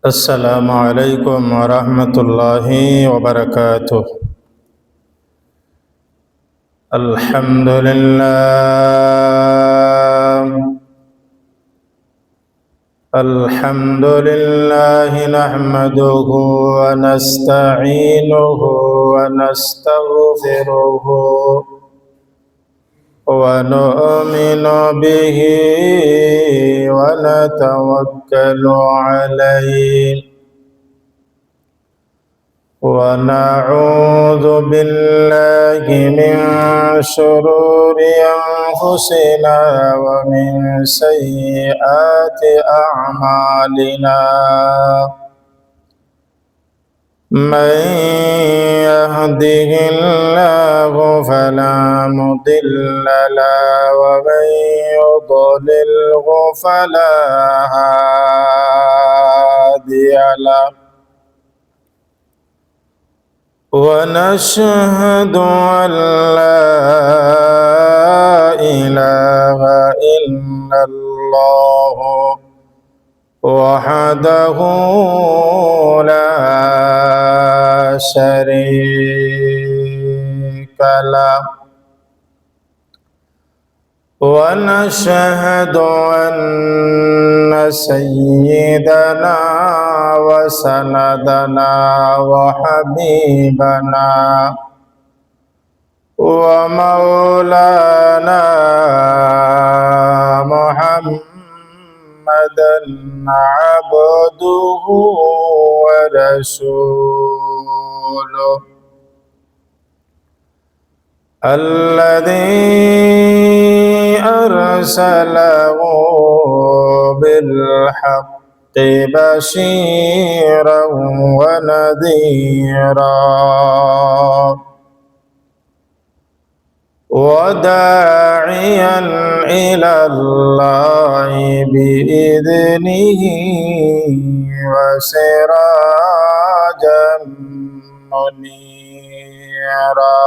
السلام عليكم ورحمة الله وبركاته. الحمد لله نحمده ونستعينه ونستغفره ونؤمن به ونتوكل عليه ونعوذ بالله من شرور أنفسنا ومن سيئات أعمالنا. من يهده الله فلا مضل له ومن يضلله فلا هادي له. ونشهد أن لا إله إلا الله وحده لا شريك له. ونشهد أن سيدنا وسندنا وحبيبنا ومولانا محمدا عبده ورسوله الذي أرسله بالحق بشيرا ونذيرا وداعيا إلى الله بإذنه وسراجا منيرا.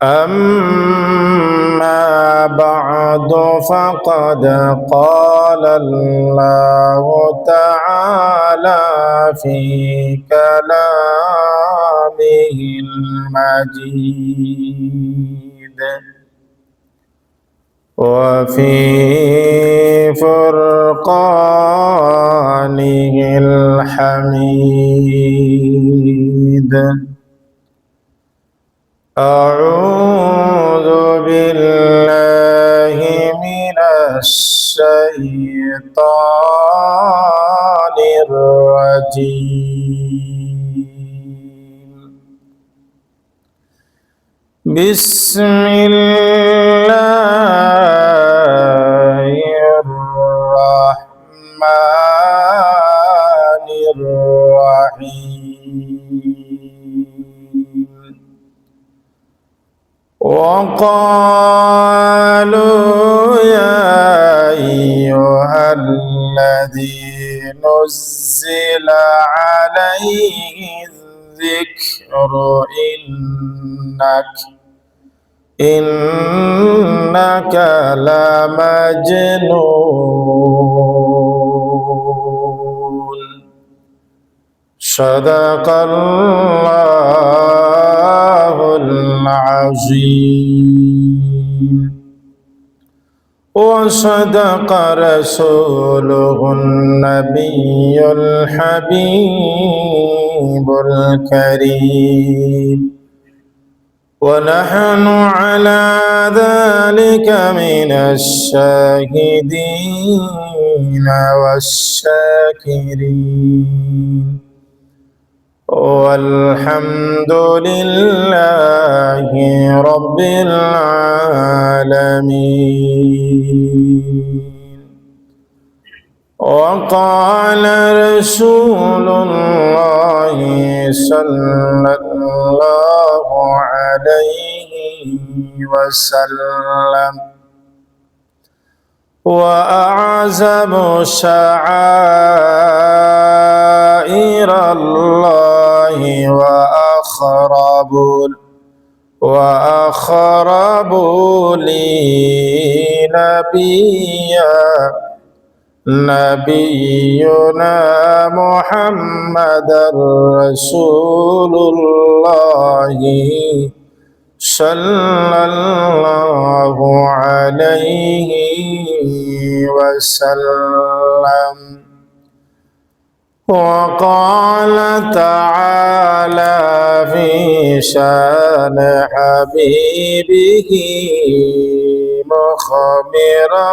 أما بعد فقد قال الله تعالى في كلامه المجيد وفي فرقانه الحميد. أعوذ بالله من الشيطان الرجيم. بسم الله الرحمن الرحيم. وقالوا يا أيها الذي نزل عليه الذكر إنك لمجنون. صدق الله العظيم وصدق رسوله النبي الحبيب الكريم ونحن على ذلك من الشاهدين والشاكرين والحمد لله رب العالمين. وقال رسول الله صلى الله عليه وسلم وأعظم شعائر الله وأخرب لي نبيا نبينا محمد رسول الله صلى الله عليه وسلم. وقال تعالى في شان حبيبه مخبرا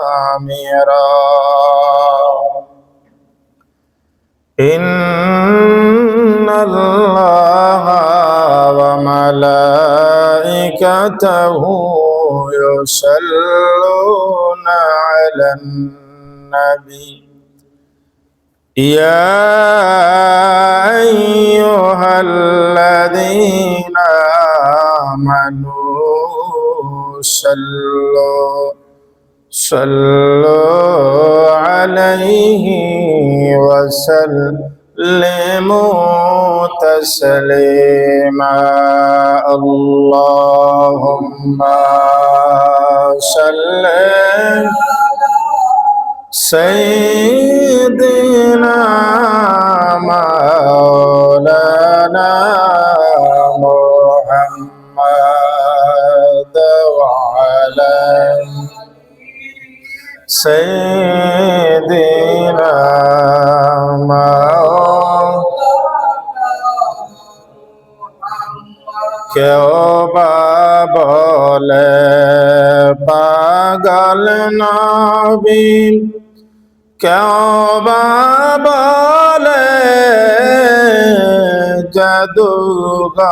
وآمرا إن الله وملائكته يصلون على النبي يا أيها الذين آمنوا صلوا عليه وسلموا تسليما. اللهم صل سيدنا مولانا محمد وعلى سيدنا কেউ বা বলে পাগল নবী, কেউ বা বলে জাদুঘর,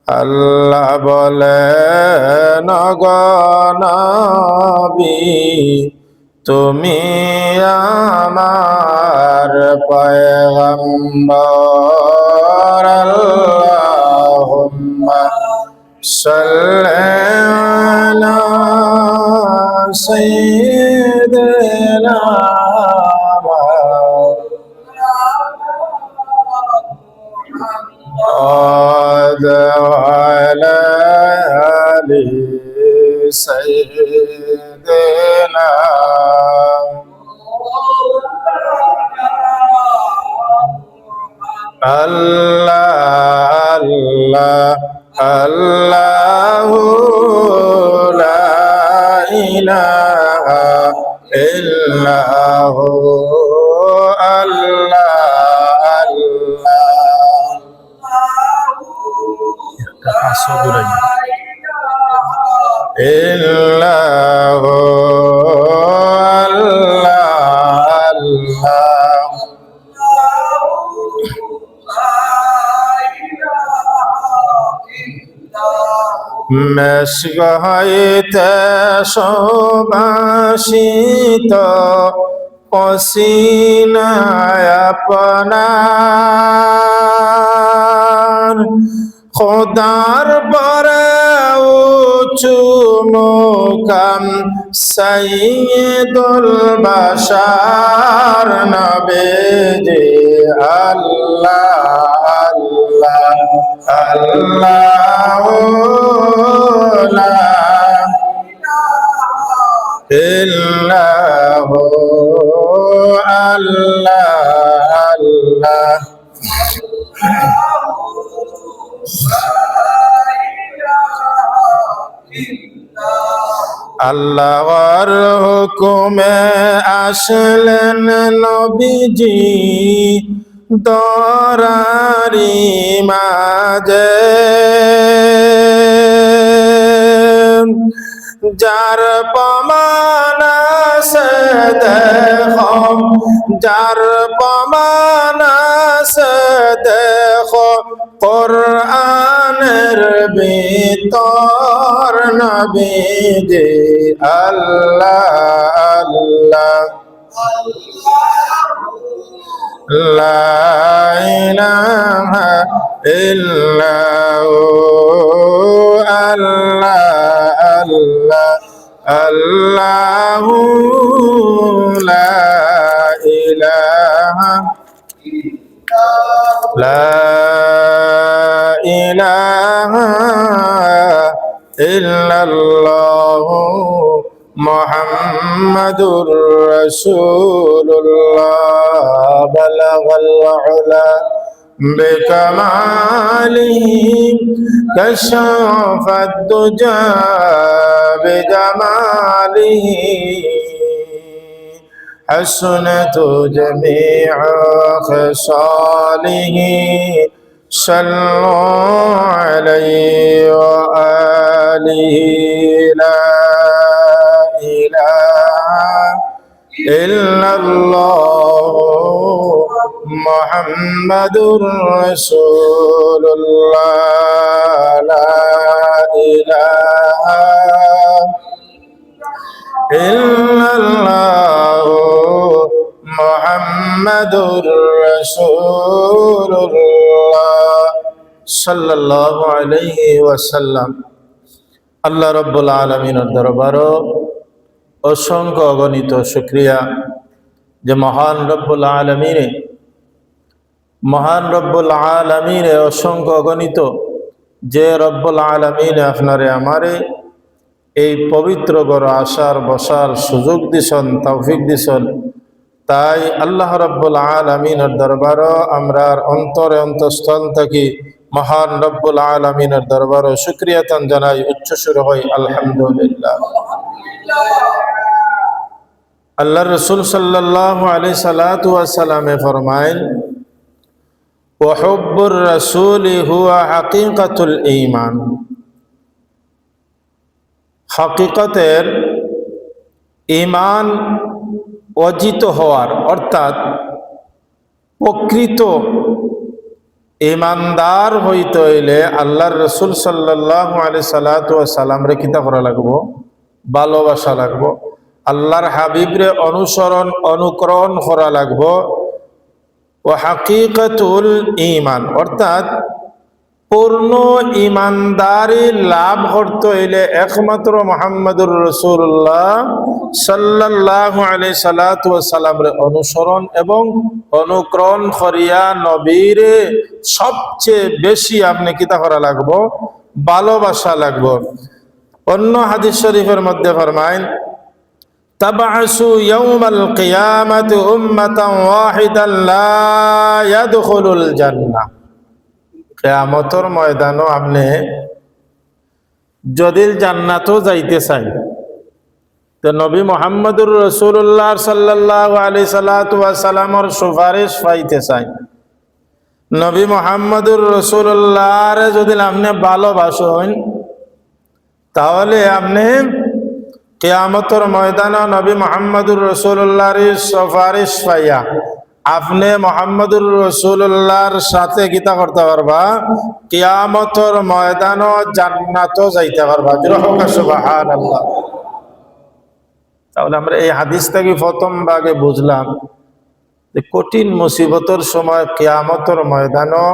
আল্লাহ বলে নবী তুমি আমার পয়গম্বর। আল্লাহুম্মা সাল্লি আলা সাইয়্যিদিনা মুহাম্মদ ওয়া আলা আলি সাইয়্যিদিনা আল্লাহ আল্লাহ আল্লাহু লা ইলাহা ইল্লাহু আল্লাহ ইল্লাহু আল্লাহ আল্লাহ মেশক হইতে সুবাসিত পসিনায় আপনার, খোদার পরে উঁচু মুকাম সাইয়্যিদুল বাশার নবীজি আল্লাহ আল্লাহ আল্লাহু লা ইল্লাহু আল্লাহ আল্লাহ আল্লাহর হুকুমে আসলেন নবীজি দরারি মাঝে, যার প্রমাণ সে দেখো, যার প্রমাণ সে দেখো কোরআনের ভিতর নবীজি আল্লাহ আল্লাহ লা ইলাহা ইল্লাহু আল্লাহ আল্লাহ আল্লাহু লা ইলাহা লা ইলাহা إلا الله محمد رسول الله بلغ العلا بكماله كشف الدجى بجماله حسنت جميع خصاله صلوا عليه وآله لا إله إلا الله محمد رسول الله لا إله إلا الله محمد رسول الله صلى الله عليه وسلم আল্লাহ রব্বুল আলামিনের দরবারে অসংখ্য অগণিত শুকরিয়া যে মহান রব্বুল আলামিনে অসংখ্য অগণিত যে রব্বুল আলামিনে আপনারে আমারে এই পবিত্র ঘরে আসার বসার সুযোগ দিছেন, তৌফিক দিছেন। তাই আল্লাহ রব্বুল আলামিনের দরবারে আমরা অন্তরে অন্তঃস্থল থেকে মহান রব্বুল আলামিনের দরবারে শুকরিয়াতান জানাই, উচ্চস্বর হই আলহামদুলিল্লাহ। আল্লাহর রাসূল সাল্লাল্লাহু আলাইহি সাল্লাতু ওয়া সাল্লামে ফরমায়েন, ওয়া হুব্বুর রাসূলি হুয়া হাকিকাতুল ঈমান। হাকিকতের ঈমান অর্জিত হওয়ার অর্থাৎ প্রকৃত ঈমানদার হইতে হইলে আল্লাহর রাসূল সাল্লাল্লাহু আলাইহি সাল্লাতু ওয়া সাল্লামরে কিতা করা লাগবো? ভালোবাসা লাগবো। আল্লাহর হাবিবরে অনুসরণ অনুকরণ করা লাগবো। ও হাকিকাতুল ঈমান অর্থাৎ পূর্ণ ঈমানদারি লাভ করতে হইলে একমাত্র মুহাম্মদুর রাসূলুল্লাহ সাল্লাল্লাহু আলাইহি সাল্লাতু ওয়া সাল্লামরে অনুসরণ এবং অনুকরণ করিয়া নবীরে সবচেয়ে বেশি আপনি কিতা করা লাগবো? ভালোবাসা লাগবো। অন্য হাদিস শরীফের মধ্যে ফরমায়, তাবআসু ইয়াউমাল কিয়ামাতি উম্মাতান ওয়াহিদান লা ইয়াদখুলুল জান্নাহ। কিয়ামতের ময়দানও আপনি যদি জান্নাতও যাইতে চাই তো নবী মুহাম্মদুর রাসূলুল্লাহ সাল্লাল্লাহু আলাইহি সাল্লাতু ওয়া সাল্লামের সুপারিশ পাইতে চাই, নবী মুহাম্মদুর রাসূলুল্লাহরে যদি আপনি ভালোবাসেন তাহলে আপনি কিয়ামতের ময়দানে নবী মুহাম্মদুর রাসূলুল্লাহর সুপারিশ পাইয়া আপনি মুহাম্মদুর রাসূলুল্লাহর সাথে কিতা করতে পারবা? কিয়ামতের ময়দানে জান্নাতও যাইতে পারবা। সুবহানাল্লাহ। তাহলে আমরা এই হাদিস থেকে প্রথম ভাগে বুঝলাম যে কঠিন মুসিবতের সময় কিয়ামতের ময়দানে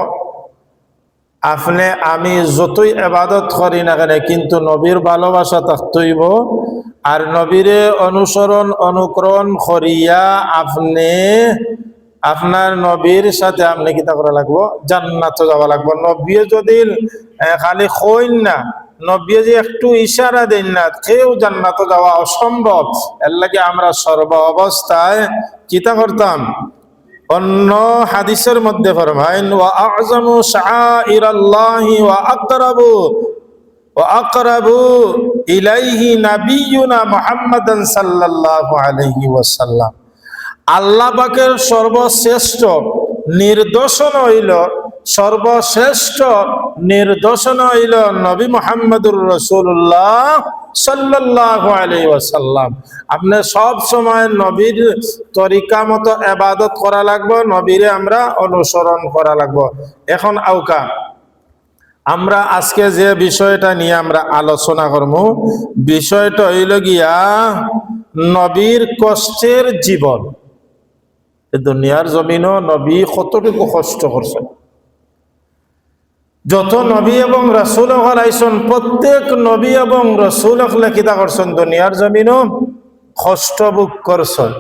আপনি আমি যতই ইবাদত করি না কেন কিন্তু নবীর ভালোবাসা থাকতেইব, আর নবীরে অনুসরণ অনুকরণ করিয়া আপনি আপনার নবীর সাথে আপনি কিতা করা লাগবো? জান্নাতে যাওয়া লাগবো। নবী যদি খালি কইন না, নবী যে একটু ইশারা দেন না, কেউ জান্নাতে যাওয়া অসম্ভব। এর লাগে আমরা সর্ব অবস্থায় কিতা করতাম? অন্য হাদিসের মধ্যে ফরমায়েন, ওয়া আযমু শাআইরাল্লাহি ওয়া আকরাবু ইলাইহি নাবিয়ুনা মুহাম্মাদান সাল্লাল্লাহু আলাইহি ওয়াসাল্লাম। আল্লাহ পাকের সর্বশ্রেষ্ঠ নিদর্শন হইল নবী মুহাম্মদুর রাসূলুল্লাহ সাল্লাল্লাহু আলাইহি ওয়াসাল্লাম। আপনি সব সময় নবীর তরিকা মতো ইবাদত করা লাগবে, নবীরে আমরা অনুসরণ করা লাগবে। এখন আউকা আমরা আজকে যে বিষয়টা নিয়ে আমরা আলোচনা করব, বিষয়টা হইল গিয়া নবীর কষ্টের জীবন। দুনিয়ার জমিনও নবী কতটুকু কষ্ট করছেন। যত নবী এবং রাসূল আইছেন প্রত্যেক নবী এবং রাসূল কিতা করছেন? দুনিয়ার জমিনও কষ্ট ভোগ করছেন।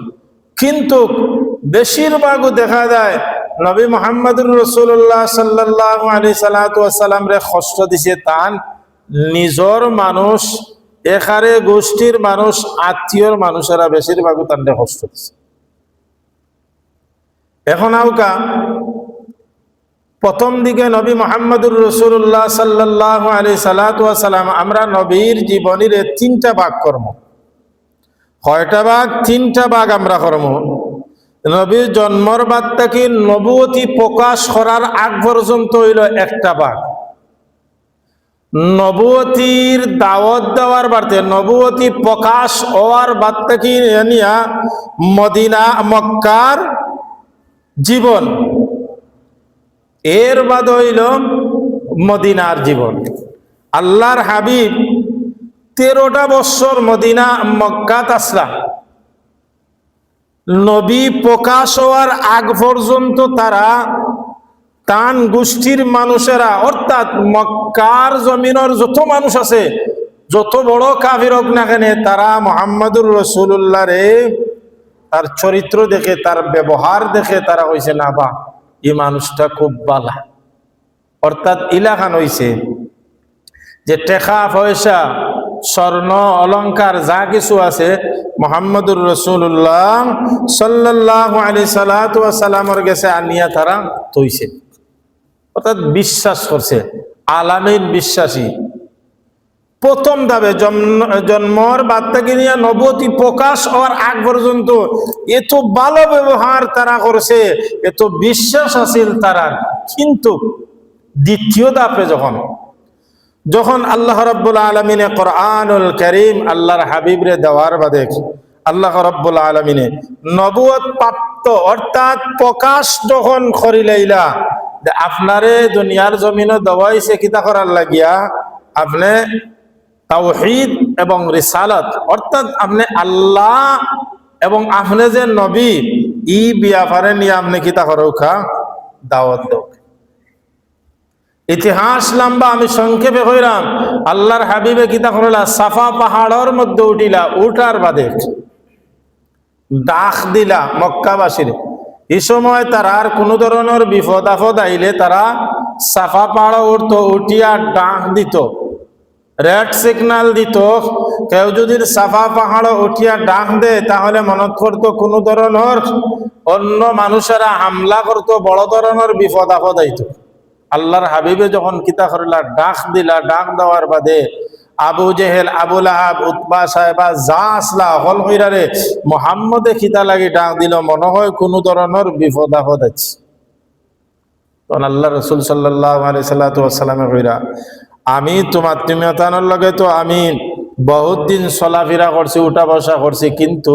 কিন্তু বেশিরভাগও দেখা যায় নবী মুহাম্মদুর রাসূলুল্লাহ সাল্লাল্লাহু আলাইহি সাল্লাতু ওয়া সাল্লাম রে কষ্ট দিছে তান নিজর মানুষ, এখানে গোষ্ঠীর মানুষ, আত্মীয়র মানুষেরা বেশিরভাগ তান্ডে কষ্ট দিচ্ছে। এখন আউকা প্রথম দিকে নবী মুহাম্মদুর রাসূলুল্লাহ সাল্লাল্লাহু আলাইহি সাল্লাম আমরা নবীর জীবনের তিনটা ভাগ করব। কয়টা ভাগ? তিনটা ভাগ আমরা করব। নবীর জন্মর বাদ থেকে নবুয়তি প্রকাশ করার আগ পর্যন্ত হইল একটা ভাগ। নবুয়তির দাওয়াত দেওয়ার বাড়তে নবুয়তি প্রকাশ হওয়ার বাদ থেকে নিয়া মদিনা মক্কার জীবন, এর বাদ হইল মদিনার জীবন। আল্লাহর হাবিব 13টা বছর মদিনা মক্কাত আসলা। নবী প্রকাশ হওয়ার আগ পর্যন্ত তারা তান গোষ্ঠীর মানুষেরা, অর্থাৎ মক্কার জমিনের যত মানুষ আছে, যত বড় কাফির হোক না কেন, তারা মুহাম্মদুর রাসূলুল্লাহ রে তার চরিত্র দেখে, তার ব্যবহার দেখে তারা হইছে না বা এই মানুষটা খুব বালা। অর্থাৎ ইলাখান হইছে যে টেকা পয়সা স্বর্ণ অলংকার যা কিছু আছে মুহাম্মদুর রাসূলুল্লাহ সাল্লাল্লাহু আলাইহি সাল্লামের কাছে আনিয়া তারা তৈছে, অর্থাৎ বিশ্বাস করছে। আলামিন বিশ্বাসী প্রথম দাবে জন্মর বাদ থেকে নিয়ে নবুয়তি প্রকাশ হওয়ার আগ পর্যন্ত এত ভালো ব্যবহার তারা করছে, এত বিশ্বাস আছিল তারা। কিন্তু দ্বিতীয় ধাপে যখন আল্লাহ রাব্বুল আলামিনে কোরআনুল কারীম আল্লাহর হাবিবরে দেওয়ার বাদে আল্লাহ রাব্বুল আলামিনে নবুয়ত প্রাপ্ত অর্থাৎ প্রকাশ যখন করিলাইলা, আপনারে দুনিয়ার জমিনে দেওয়াইছে কিতা করার লাগিয়া, আপনি তাওহীদ এবং রিসালাত, অর্থাৎ আপনি আল্লাহ এবং আপনি যে নবী, ই ব্যাপারে নিয়ে আপনি কিতা করোখা দাওয়াত দাও। ইতিহাস লম্বা, আমি সংক্ষেপে কইরাম। আল্লাহর হাবিবে কিতা করলা, সাফা পাহাড়ের মধ্যে উঠিলা, উঠার বাদে ডাক দিলা মক্কাবাসীর। এই সময় তারা আর কোনো ধরনের বিপদ আপদ আইলে তারা সাফা পাহাড় উঠতো, উঠিয়া ডাক দিত, রেড সিগন্যাল দিত। কেউ যদি সাফা পাহাড় উঠিয়া ডাক দেয় তাহলে মনত করতো কোনো ধরনের অন্য মানুষেরা হামলা করতো, বড় ধরনের বিপদ আপদ আইত। আল্লাহর হাবিবে যখন কিতা করিলা, ডাক দিলা, ডাক দেওয়ার বাদে আবু জেহেল, আবু লাহাব, উতবা সাহেবা যা আসলা হল হইরারে মুহাম্মদে খিতা লাগি ডাক দিল, মনে হয় কোনো ধরনের বিপদ আপদ আছে। তখন আল্লাহ রাসূল সাল্লাল্লাহু আলাইহি সাল্লামে কইরা, আমি তোমার তিমিয়তানোর লগে তো আমি বহুত দিন চলাফেরা করছি, উঠা বসা করছি, কিন্তু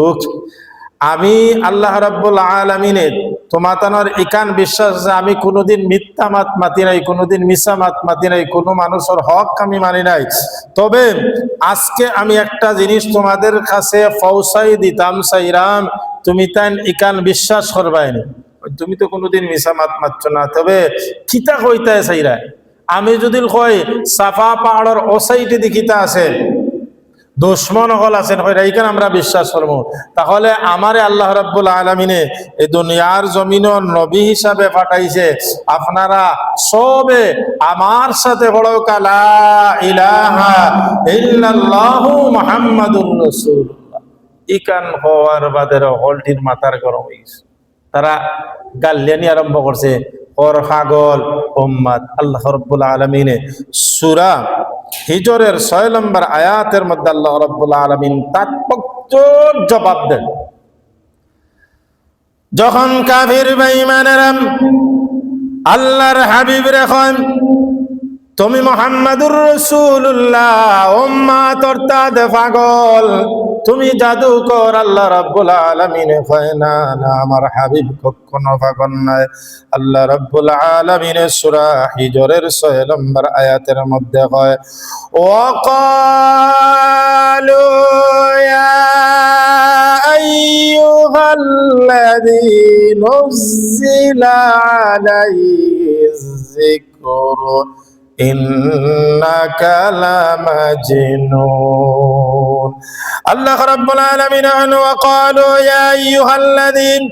আমি আল্লাহ রাব্বুল আলামিনের তোমাতানোর ইকান বিশ্বাস আছে, আমি কোনোদিন মিথ্যা মাত মাতি নাই, কোনোদিন মিছা মাত মাতি নাই, কোনো মানুষের হক আমি মানি নাই। তবে আজকে আমি একটা জিনিস তোমাদের কাছে পৌঁছাই দিতাম চাইরাম, তুমি তাই ইকান বিশ্বাস করবাইনি। তুমি তো কোনোদিন মিছা মাত মাতছ না, তবে কিতা কইতে চাইরা, আমি যদি কই সাফা পাহাড়ের ও সাইডে দেখিতা আছে দুশ্মন হল আছেন, এইখানে আমরা বিশ্বাস করবো, তাহলে আমারে আল্লাহ রাব্বুল আলামিনে এই দুনিয়ার জমিনের নবী হিসাবে পাঠাইছে। আপনারা সবে আমার সাথে পড়ো লা ইলাহা ইল্লাল্লাহু মুহাম্মাদুর রাসূলুল্লাহ। ইকান হওয়ার বাদের হলটির মাথার গরম হইছে, তারা গাল্লানি আরম্ভ করছে, ওর পাগল উম্মত। আল্লাহ রাব্বুল আলামিনে সূরা হিজরের 6 নম্বর আয়াতের মধ্যে আল্লাহ রাব্বুল আলামিন তাৎপর্য জবাব দেন। যখন কাফির বেঈমানেরা আল্লাহর হাবিব রেখন, তুমি মুহাম্মাদুর রাসূলুল্লাহ উম্মত অর্থাৎ পাগল, তুমি জাদুকর, আল্লাহ রাব্বুল আলামিন কয় না, না আমার হাবিব কখনো পাগল নাই। আল্লাহ রাব্বুল আলামিন সূরা হিজরের 6 নম্বর আয়াতের মধ্যে কয়, ওয়াকালু ইয়া আইয়ুহাল্লাযী নুযিলা আলাইহিজ যিকরু ইন্নাকা লামাজনুন। আল্লাহ রাব্বুল আলামিন ওয়াকালু ইয়া আইয়ুহাল্লাযীন,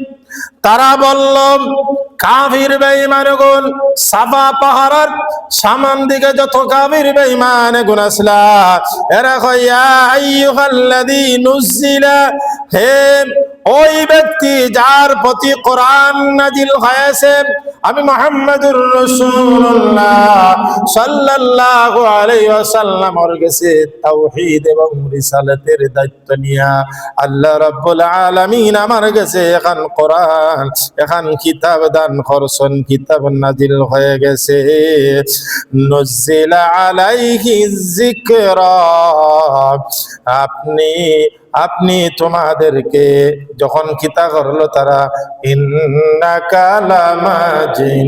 তারা বলল কাফির বেঈমানগণ সাফা পাহাড়ের সামান দিকে যত কাফির বেঈমানগণ আসলা এরা কয় ইয়া আইয়ুহাল্লাযী নুজ্জিলা, হে ওই ব্যক্তি যার প্রতি কোরআন নাজিল হয়েছে, আমি মুহাম্মদুর রাসূলুল্লাহ সাল্লাল্লাহু আলাইহি ওয়াসাল্লামের কাছে তাওহীদ এবং রিসালাতের দায়িত্ব নিয়া আল্লাহ রাব্বুল আলামিন আমার কাছে এখন কোরআন, এখন কিতাব দান করছেন, কিতাব নাজিল হয়ে গেছে। নুজ্জিলা আলাইহি যিকরা, আপনি তোমাদেরকে যখন কিতা করলো তারা ইন্নাকা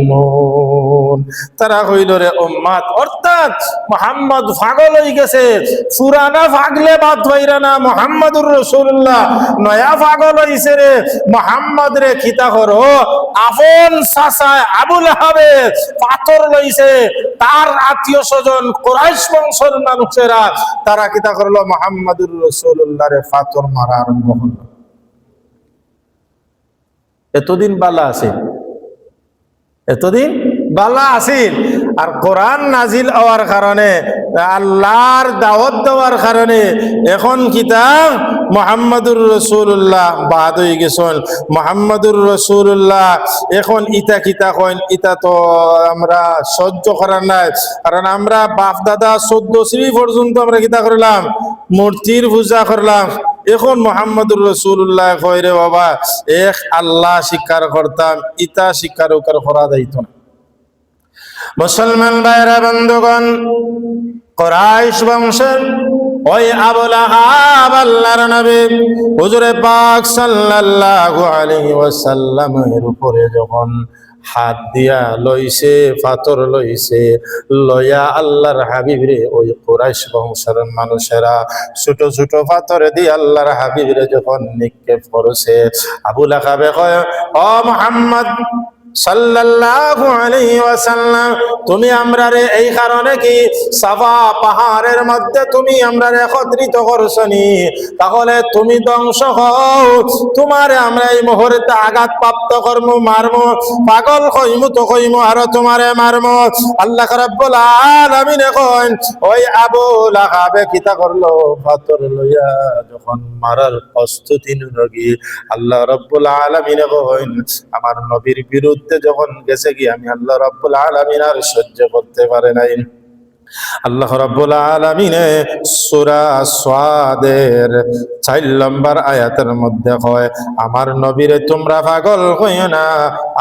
লামাজনুন, তারা হইল রে উম্মত, অর্থাৎ মুহাম্মদ পাগল হয়ে গেছে। পুরানা পাগলে বাদ হইরা না, মুহাম্মদুর রাসূলুল্লাহ নয়া পাগল হইছে রে। মুহাম্মদ রে কিতা করো, আপন চাচা আবু লাহাবে পাথর লইছে, তার আত্মীয় স্বজন কুরাইশ বংশের মানুষেরা তারা কিতা করলো, মুহাম্মদুর রাসূলুল্লাহ রে পাথর মারা আরম্ভ করলো। এতদিন বালা আছে, এতদিন বালা আছিল, আর কোরআন নাজিল হওয়ার কারণে, আল্লাহর দাওয়াত দেওয়ার কারণে এখন কিতাব মুহাম্মদুর রাসূলুল্লাহ বাদ হয়ে গেছেন। মুহাম্মদুর রাসূলুল্লাহ এখন ইতা কিতা কইন, ইতা তো আমরা সহ্য করার নাই, কারণ আমরা বাপ দাদা 14 শ্রী পর্যন্ত আমরা কিতা করলাম, মূর্তির পূজা করলাম। এখন মুহাম্মদুর রাসূলুল্লাহ কয় রে বাবা, এক আল্লাহ স্বীকার করতাম, ইতা স্বীকার করা যাইত না। মুসলমান ভাইরা বন্ধুগণ, কুরাইশ বংশের ওই আবু লাহাব আল্লাহর নবী হুজুরে পাক সাল্লাল্লাহু আলাইহি ওয়াসাল্লামের উপরে যখন হাত দিয়া লইছে, পাথর লইছে, লয়া আল্লাহর হাবিব রে ওই কুরাইশ বংশের মানুষেরা ছোট ছোট পাথর দিয়ে আল্লাহর হাবিব রে যখন নিক্ষেপ করছে, আবু লাহাবে কয়, ও মুহাম্মদ সাল্লাল্লাহু আলাইহি ওয়াসাল্লাম, তুমি আমরারে এই কারণে কি সাফা পাহাড়ের মধ্যে তুমি আমরারে একত্রিত করছনি, তাহলে তুমি ধ্বংস হও, তোমারে আমরা এই মুহূর্তে আঘাত প্রাপ্ত করমু, মারমু, পাগল কইমু তো কইমু আর তোমারে মারমু। আল্লাহ রাব্বুল আলামিন কইন, ওই আবু লাহাবে কিতা করলো, পাথর লইয়া যখন মারার প্রস্তুতি নিলগি, আল্লাহ রাব্বুল আলামিন কইন, আমার নবীর বিরুদ্ধে যখন গেছে কি আমি আল্লাহ রাব্বুল আলামিন আর সহ্য করতে পারে নাই। আল্লাহ রাব্বুল আলামিন সূরা সাদের 4 নম্বর আয়াতের মধ্যে কয়, আমার নবীরে তোমরা পাগল কইও না,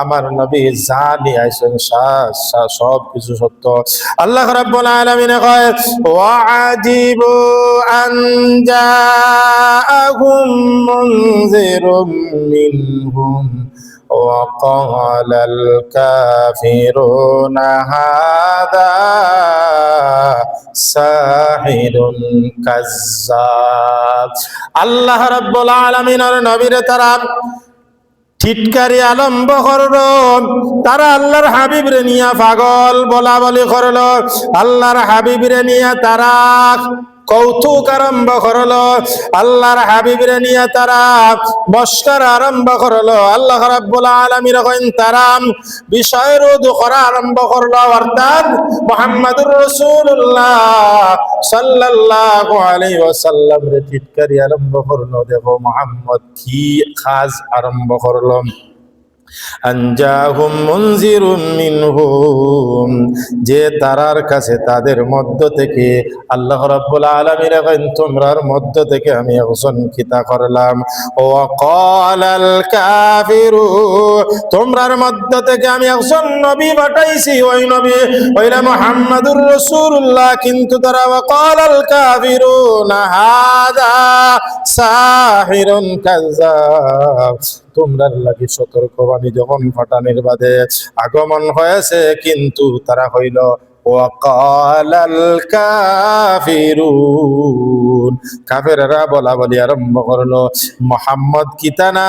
আমার নবী জানি আইছেন সব কিছু সত্য। আল্লাহ রাব্বুল আলামিন কয়, ওয়া আজিবু আন জাআহুম মুনযিরুম মিনহুম وقال الكافرون هذا ساحر كذاب। আল্লাহ রাব্বুল আলামিনের নবীর তারা টিটকারি আরম্ভ করলো, তারা আল্লাহর হাবিবরে নিয়া পাগল বলা বলি করলো, আল্লাহর হাবিবরে নিয়া তারা কৌতুক আরম্ভ করলো, আল্লাহর হাবিবরে নিয়ে তারা মস্করা আরম্ভ করলো। আল্লাহ রাব্বুল আলামিন কইন, তারা বিষয়রোধ করা আরম্ভ করলো, অর্থাৎ মুহাম্মদুর রাসূলুল্লাহ সাল্লাল্লাহু আলাইহি ওয়াসাল্লাম রে টিটকারি আরম্ভ করলো। দেখো মুহাম্মদ কি কাজ আরম্ভ করলো, আনজাহুম মুনজিরুম মিনহুম, যে তারার কাছে তাদের মধ্য থেকে আল্লাহ রাব্বুল আলামিন কইন, তোমরার মধ্য থেকে আমি একজন কিতা করলাম, ওয়া ক্বালাল কাফিরু, তোমরার মধ্য থেকে আমি একজন নবী পাঠাইছি, ওই নবী হইলা মুহাম্মদুর রাসূলুল্লাহ, কিন্তু তারা ওয়া ক্বালাল কাফিরুনা হাযা সাহিরুন কাযাব, তোমরার লাগি সতর্কবাণী যখন ফাটানির বাদে আগমন হয়েছে, কিন্তু তারা হইল ওয়াকালাল কাফিরুন, কাফেররা বলা বলি আরম্ভ করলো, মুহাম্মদ কিতানা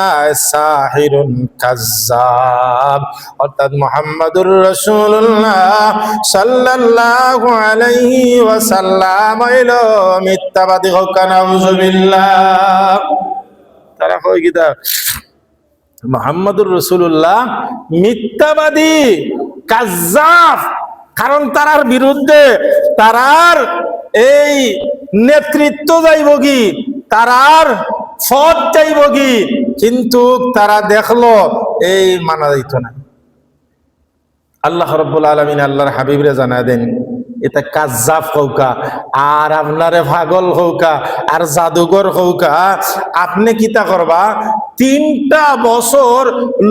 সাহিরুন কাজ্জাব, অর্থাৎ মুহাম্মদুর রাসূলুল্লাহ সাল্লাল্লাহু আলাইহি ওয়াসাল্লাম হইল মিথ্যাবাদী, হোক নাউযুবিল্লাহ। তারা কই কিতা মুহাম্মদুর রাসূলুল্লাহ মিথ্যাবাদী, কাজ্জাব। কারণ তারার বিরুদ্ধে তারার এই নেতৃত্ব যাইব কি, তারার ফত যাইব কি, কিন্তু তারা দেখলো এই মানা যাইত না। আল্লাহ রাব্বুল আলামিন আল্লাহর হাবিবরে জানা দেন এটা কাজ্জাব হৌকা আর আপনারে পাগল হৌকা আর জাদুঘর হৌকা, আপনি কিতা করবা 3টা বছর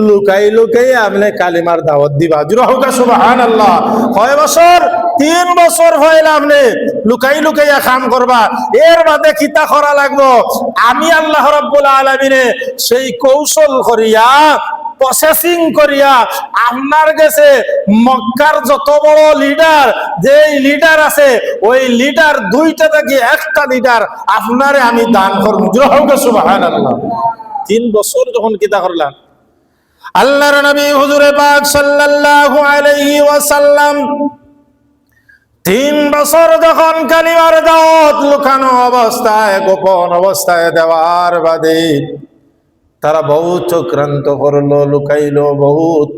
লুকাই লুকাই আপনি কালিমার দাওয়াত দিবা। জুরা হৌকা সুবহানাল্লাহ। কয় বছর? 3 বছর হইল আপনি লুকাই লুকাইয়া কাম করবা। এর বাদে কিতা করা লাগবো? আমি আল্লাহ রাব্বুল আলামিনে সেই কৌশল করিয়া, প্রসেসিং করিয়া আপনার কাছে মক্কার যত বড় লিডার, যেই লিডার আছে ওই লিডার 2টা থেকে 1টা লিডার আপনারে আমি দান করব। সুবহানাল্লাহ। 3 বছর যখন কিতা করলাম, আল্লাহর নবী হুজুরে পাক সাল্লাল্লাহু আলাইহি ওয়াসাল্লাম 3 বছর যখন কালিমার দাওয়াত লুকানো অবস্থায়, গোপন অবস্থায় দেওয়ার বাদে তারা বহুত চক্রান্ত করলো, লুকাইলো বহুত।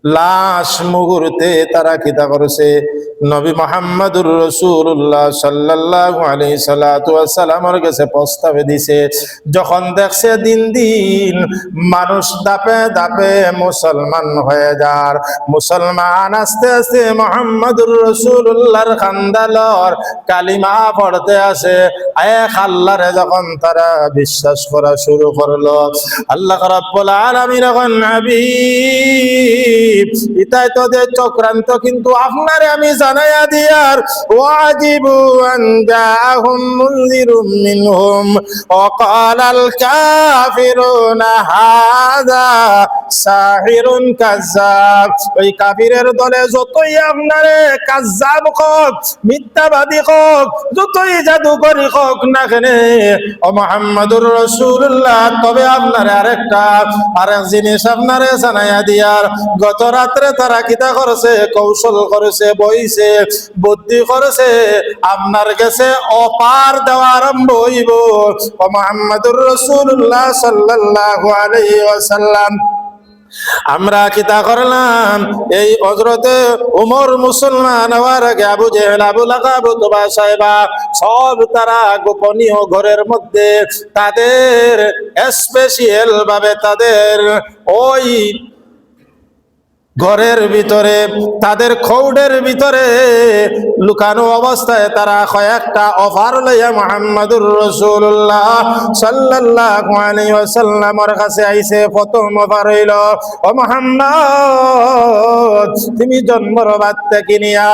লাশ মুহূর্তে তারা কিতা করেছে, নবী মুহাম্মদুর রাসূলুল্লাহ সাল্লাল্লাহু আলাইহি সাল্লাতু ওয়াস সালামের কাছে প্রস্তাব দিছে। যখন দেখছে দিন দিন মানুষ দাপে দাপে মুসলমান হয়ে যার, মুসলমান আস্তে আস্তে মুহাম্মদুর রাসূলুল্লাহর খান্দালর কালিমা পড়তে আসে, এক আল্লাহরে যখন তারা বিশ্বাস করা শুরু করলো, আল্লাহ রাব্বুল আলামিন এখন হাবিব ইতাই তোদের চক্রান্ত, কিন্তু আপনারে আমি জানাইয়া দিয়ার ওয়াজিবু আন জাআহুম মুনযিরুম মিনহুম ওয়া ক্বালাল কাফিরুনা হাযা সাহিরুন কাযাব। ওই কাফিরের দলে যতই আপনারে কাযাব হোক, মিথ্যাবাদী হোক, যতই জাদুকরি হোক না কেন ও মুহাম্মদুর রাসূলুল্লাহ, তবে আপনারে আরেক জিনিস আপনারে জানাইয়া দিয়ার, গত রাত্রে তারা কিতা করেছে, কৌশল করেছে, বইছে, বুদ্ধি করেছে, আপনার কাছে অপার দেওয়া আরম্ভ হইব। ও মুহাম্মদুর রাসূলুল্লাহ সাল্লাল্লাহু আলাইহি ওয়াসাল্লাম, আমরা কিতা করলাম, এই হযরতে ওমর মুসলমান হওয়ার আগে আবু জেহেল, আবু লাহাব, উতবা, সাইবা সব তারা গোপনীয় ঘরের মধ্যে তাদের স্পেশাল ভাবে তাদের ওই ঘরের ভিতরে, তাদের খৌডের ভিতরে লুকানো অবস্থায় তারা কয়েকটা অফার লইয়া মুহাম্মদুর রাসূলুল্লাহ সাল্লাল্লাহু আলাইহি ওয়াসাল্লামের কাছে আইছে। প্রথম অফার হইল, ও মুহাম্মদ, তুমি জন্মর বাদ থেকে নিয়া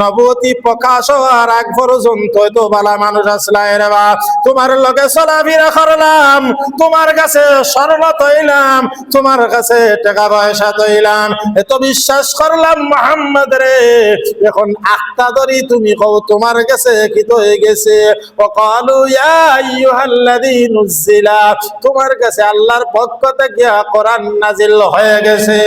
নবুয়তি প্রকাশ হওয়ার আগ পর্যন্ত তো ভালো মানুষ আসলাই রে বা, তোমার লগে চলাফেরা করলাম, তোমার কাছে স্বর্ণ তৈলাম, তোমার কাছে টাকা পয়সা তৈলাম, এত বিশ্বাস করলাম মুহাম্মদ রে, এখন আত্মা ধরি তুমি কও তোমার কাছে কি তো হয়ে গেছে। ও ক্বালু ইয়া আইয়ুহাল্লাযী নুজিলা, তোমার কাছে আল্লাহর পক্ষ থেকে কোরআন নাজিল হয়ে গেছে।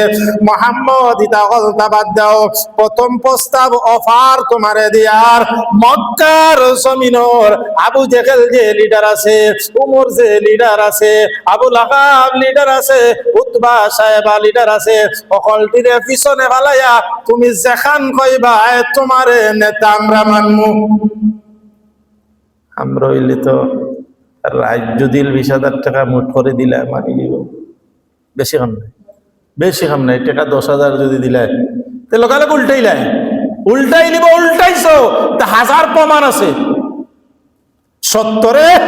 মুহাম্মদ ইতা কথা বাদ দাও, প্রথম প্রস্তাব অফার তোমারে দিয়ার মক্কার জমিনের আবু জেহেল যে লিডার আছে, উমর যে লিডার আছে, আবু লাহাব লিডার আছে, উতবা সাহেবা লিডার আছে, অকলটিরে পিছনে ফালাইয়া তুমি যেখান কইবা তোমারে নেতা আমরা মানমু। আমরা হইলে তো রাজ্য দিল 20,000 টাকা মোট করে দিলে মানি নিব, বেশি কাম নাই, বেশি কাম নাই, টাকা 10,000 যদি দিলে তো লোকালে উল্টাই নিব, উল্টাইছো তা 1000 প্রমাণ আছে। 70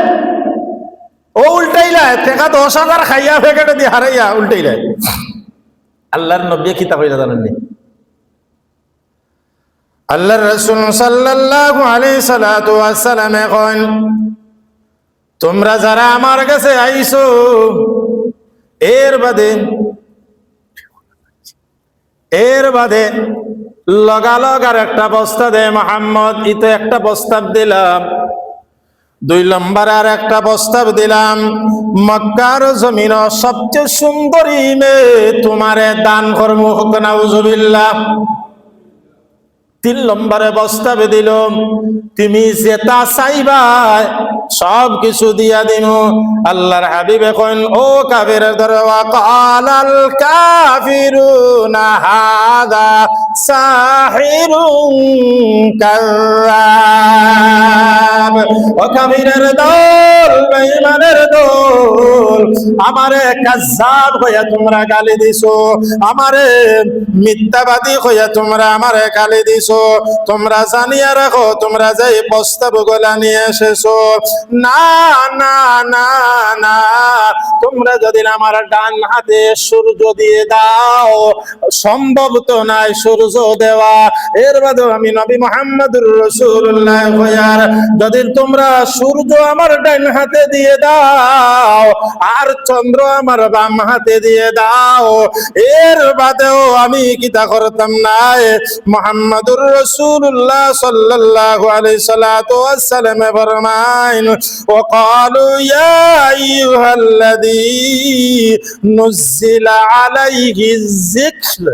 ও উল্টাইলা টাকা 10,000 খাইয়া প্যাকেটে দিয়ে হারাইয়া উল্টাইলা। আল্লাহর নবী কি তা কইলা জানেননি? আল্লাহর রাসূল সাল্লাল্লাহু আলাইহি সাল্লাতু ওয়াস সালাম এখন, তোমরা যারা আমার কাছে আইছো এর বাদে লগালগ আর একটা প্রস্তাব দে মুহাম্মদ, ইতো একটা প্রস্তাব দিলাম, 2 নম্বর আর একটা প্রস্তাব দিলাম, মক্কার জমিন সবচেয়ে সুন্দরী মেয়ে তোমারে দান করবো। নাউজুবিল্লাহ। তিন নম্বরে প্রস্তাবে দিল, তুমি যেটা চাইবা সব কিছু দিয়া দিন। আল্লাহর হাবিব এখন ও কাফিরের ধরে ওয়াকালাল কাফিরুনা হাযা সাহিরুন কাযযাব। ও কাফিরের দল, বেঈমানের দল, আমারে কাযযাব হইয়া তোমরা গালি দিছো, আমারে মিথ্যাবাদী হইয়া তোমরা আমারে গালি দিছো। তোমরা জানিয়া রাখো, তোমরা যে প্রস্তাব গুলা নিয়ে এসেছো, না না না না, তোমরা যদি আমার ডান হাতে সূর্য দিয়ে দাও, সম্ভব তো নাই সূর্য দেওয়া। এর বাদেও আমি নবী মুহাম্মদুর রাসূলুল্লাহ হইয়ার যদি তোমরা সূর্য আমার ডান হাতে দিয়ে দাও আর চন্দ্র আমার বাম হাতে দিয়ে দাও, এর বাদেও আমি কিতা করতাম না। মুহাম্মদুর রাসূলুল্লাহ সাল্লাল্লাহু আলাইহি সাল্লাতু ওয়াসসালাম ফরমাইন, ওয়াকালু ইয়া আইয়ুহাল্লাযী নুজ্জিলা আলাইহিজ যিকর,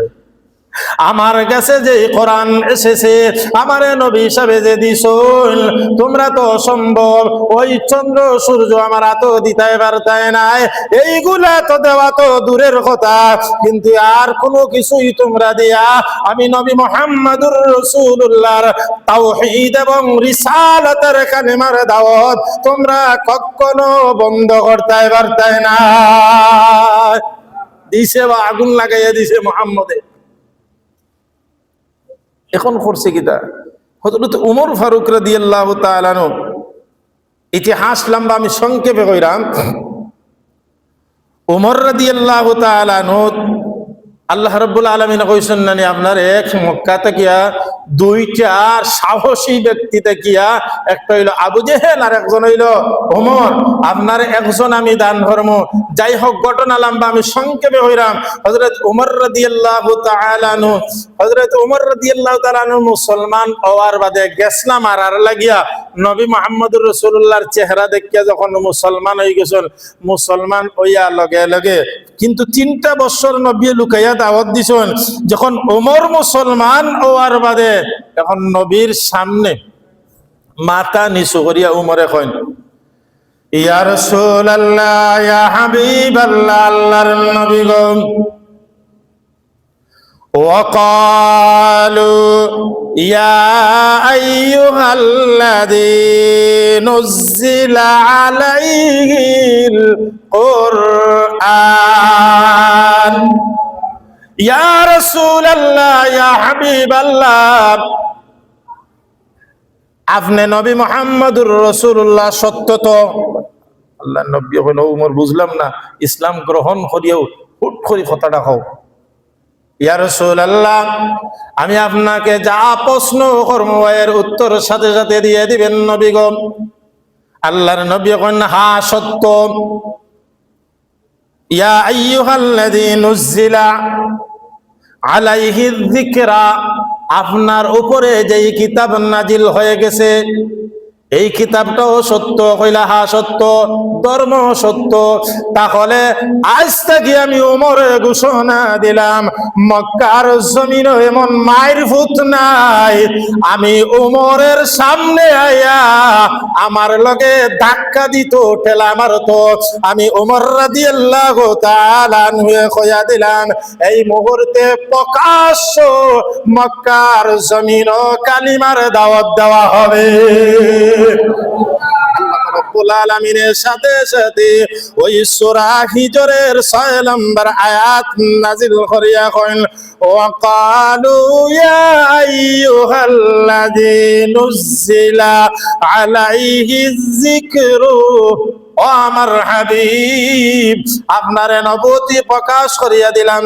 আমার কাছে যে কোরআন এসেছে, আমার নবী হিসাবে যে দিছুন, তোমরা তো অসম্ভব ওই চন্দ্র সূর্য আমার হাত দিতে পারতাই নাই, এইগুলা তো দেওয়া তো দূরের কথা, কিন্তু আর কোনো কিছুই তোমরা দিয়া আমি নবী মুহাম্মদুর রাসূলুল্লাহর তাওহীদ এবং রিসালাতের কালিমার দাওয়াত তোমরা কখনো বন্ধ করতে পারতাই না। দিছে বা আগুন লাগাইয়া দিছে মুহাম্মদে। এখন করছে কিতা, হযরত ওমর ফারুক রাদিয়াল্লাহু তাআলা আনহু, ইতিহাস লম্বা আমি সংক্ষেপে কইরাম। ওমর রাদিয়াল্লাহু তাআলা আনহু আল্লাহ রাব্বুল আলামিন কইছেন না আপনার এক মক্কা থেকে দুইটা সাহসী ব্যক্তি দেখিয়া, একটা হইল আবু জেহেল আর একজন হইল ওমর, আপনার একজন আমি দান ধর্ম। যাই হোক, ঘটনা লম্বা আমি সংক্ষেপে হইলাম। হযরত ওমর রাদিয়াল্লাহু তাআলা আনহু, হযরত ওমর রাদিয়াল্লাহু তাআলা আনহু মুসলমান হওয়ার বাদে গেছলাম আর লাগিয়া নবী মুহাম্মদুর রাসূলুল্লাহর চেহারা দেখিয়া যখন মুসলমান হয়ে গেছেন, মুসলমান হইয়া লগে লগে কিন্তু 3টা বছর নবী লুকাইয়া দাওয়াত দিছেন। যখন ওমর মুসলমান হওয়ার বাদে এখন নবীর সামনে মাথা নিচু করিয়া উমরে কইন, ইয়া রাসূলুল্লাহ, ইয়া হাবিবাল্লাহ, আল্লাহর নবী গো। ওয়াকালু ইয়া আইয়ুহাল্লাযী নুজ্জিলা আলাইহিল কুরআন, ইয়া রাসূলুল্লাহ, ইয়া হাবিবাল্লাহ, আপনি নবী মুহাম্মদুর রাসূলুল্লাহ সত্য তো? আল্লাহর নবী হলো ওমর, বুঝলাম না, ইসলাম গ্রহণ করিও হুট করে কথাটা কও। ইয়া রাসূলুল্লাহ, আমি আপনাকে যা প্রশ্ন করব এর উত্তর সাথে সাথে দিয়ে দিবেন নবী গো। আল্লাহর নবী কইন, হ্যাঁ সত্য। ইয়া আইয়ুহাল্লাযী নুজ্জিলা আলাইহিয যিকরা, আপনার উপরে যেই কিতাব নাজিল হয়ে গেছে এই কিতাবটাও সত্য। কইলা হ্যাঁ সত্য, ধর্ম সত্য। তাহলে আজ থেকে আমি ওমরে ঘোষণা দিলাম, মক্কার জমিনে এমন মায়ের ভূত নাই, আমি ওমরের সামনে আয়া আমার লগে ধাক্কা দিত, ঠেলা মারত, আমি ওমর রাদিয়াল্লাহু তাআলা আনহু কইয়া দিলাম, এই মুহূর্তে প্রকাশ্য মক্কার জমিনে কালিমার দাওয়াত দেওয়া হবে। রব্বুল আলামিনের সাথে সাথে ওই সূরা হিজরের 6 নম্বর আয়াত নাযিল করিয়া কইল, ওয়াকালু ইয়া আইয়ুহাল্লাযী নুজ্জিলা আলাইহিয যিকরু, ও আমার হাবিব, আপনার নবুয়তি প্রকাশ করিয়া দিলাম,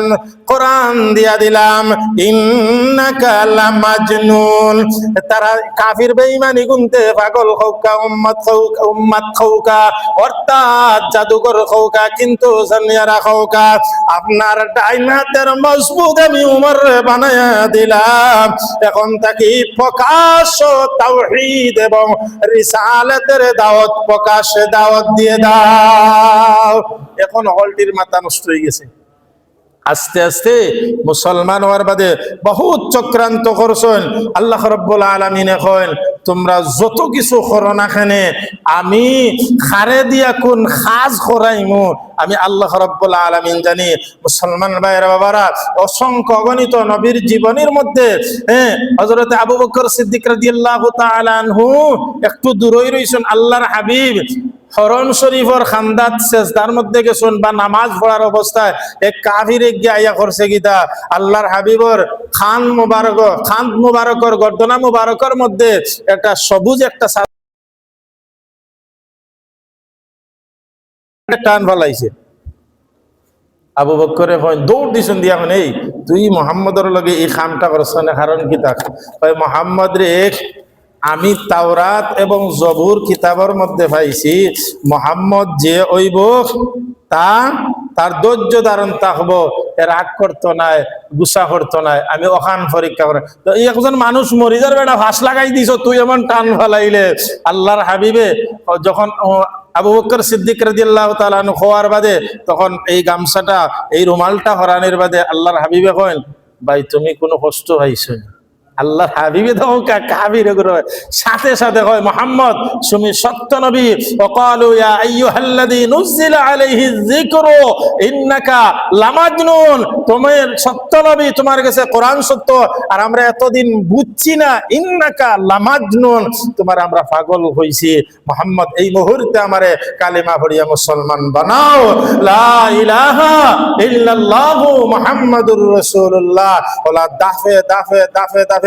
কোরআন দিয়া দিলাম, ইন্নাকা লামাজনুন। তারা কাফির বেঈমানি গুনতে পাগল হউকা, উম্মাত হউকা, অর্থাৎ জাদুকর হউকা, কিন্তু জানিয়া রাখৌকা আপনার ডাইন হাতের মজবুত আমি উমর বানায়া দিলাম। এখন তাকে প্রকাশ্য তাওহীদ এবং রিসালাতের দাওয়াত প্রকাশ্যে দাওয়াত দিয়ে দাও। এখন হলটির মাথা নষ্ট হয়ে গেছে। আস্তে আস্তে মুসলমান হওয়ার বাদে বহুত চক্রান্ত করছেন। আল্লাহ রাব্বুল আলামিন কইন তোমরা যত কিছু করো না খানে আমি খারে দিয়া কোন খাজ করাইমু আমি আল্লাহ রাব্বুল আলামিন জানি। মুসলমান ভাইরা বাবারা, অসংখ্য অগণিত নবীর জীবনের মধ্যে হযরত আবু বকর সিদ্দিক রাদিয়াল্লাহু তাআলা আনহু একটু দূরই রইছেন। আল্লাহর হাবিব হরম শরীফর খান্দাত সেজদার মধ্যে গেছেন বা নামাজ পড়ার অবস্থায় এক কাফিরে গিয়ে আইয়া করছে গীতা আল্লাহর হাবিবর খান মুবারকর গর্দনা মুবারকর মধ্যে একটা সবুজ একটা টান ফলাইছে। আবু বকরে দৌড় দিছেন দিয়া এই তুই মুহাম্মদের লগে এই কামটা করছ না, কারণ কি তা মুহাম্মদ রে আমি তাওরাত এবং জবুর কিতাবের মধ্যে পাইছি মুহাম্মদ যে ওইব তার ধৈর্য ধারণ থাকবো, এর রাগ করতো নাই, গুসা করতো নাই। আমি ওখান পরীক্ষা করে তো একজন মানুষ মরি যার বেটা ফাঁস লাগাই দিছ, তুই এমন টান ফেলাইলে। আল্লাহর হাবিবে যখন আবু বকর সিদ্দিক রাদিয়াল্লাহু তাআলা আনহু হওয়ার বাদে তখন এই গামছাটা এই রুমালটা হরানির বাদে আল্লাহর হাবিবে কইন ভাই তুমি কোনো কষ্ট পাইছো? আল্লাহ হাবিবে তখন কাবির সাথে সাথে হয় মুহাম্মদ তুমি সত্য নবী। ওয়াকালু ইয়া আইয়ুহাল্লাযী নুজিলা আলাইহি যিকরু ইন্নাকা লামাজনুন, তুমি সত্য নবী, তোমার কাছে কোরআন সত্য আর আমরা এতদিন বুঝছি না। ইন্নাকা লামাজনুন, তোমার আমরা পাগল হইছি। মুহাম্মদ এই মুহূর্তে আমারে কালিমা পড়িয়া মুসলমান বানাও। লা ইলাহা ইল্লাল্লাহু মুহাম্মাদুর রাসূলুল্লাহ। ওলা দাফে দাফে দাফে দাফে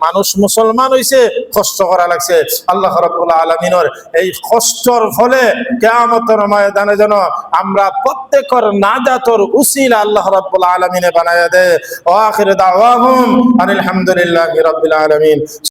মানুষ মুসলমান হইছে, কষ্ট করা লাগছে। আল্লাহ রাব্বুল আলামিনের এই কষ্টর ফলে কিয়ামতের ময়দানে যেন আমরা প্রত্যেকের নাজাতের উসিলা আল্লাহ রাব্বুল আলামিনে বানায়া দেয়। ওয়া আখির দাওয়াহুম আলহামদুলিল্লাহি রাব্বিল আলামিন।